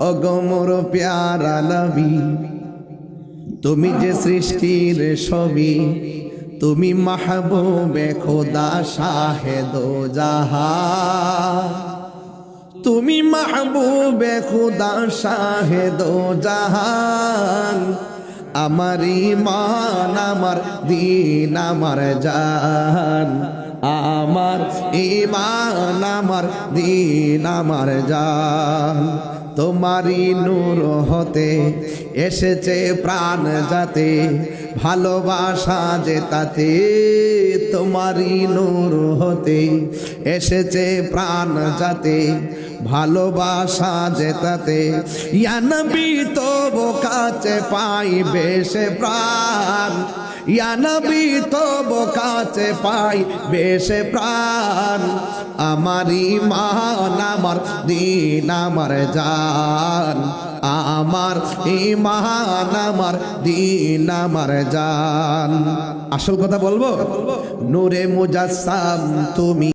ওগো মোর প্যারা নবী, তুমি যে সৃষ্টির ছবি, তুমি মাহবুবে খোদা শাহেদো জাহান, তুমি মাহবুবে খুদা শাহেদো জাহান। আমার ঈমান আমার দীন আমার জান, আমার ঈমান আমার দীন আমার জান। তোমারি নূর হতে এসেছে প্রাণ যাতে, ভালোবাসা যে তাতে। তোমারি নূর হতে এসেছে প্রাণ যাতে, ভালোবাসা যে তাতে। ইয়া নবী তবু কাছে পাইবে সে প্রাণ, ইয়া নবী তবু কাছে পাইবে সে প্রাণ। আমার ঈমান আমার দীন আমার জান, আমার ঈমান আমার দীন আমার জান। আসল কথা বলবো, নূরে মুজাসসাম তুমি।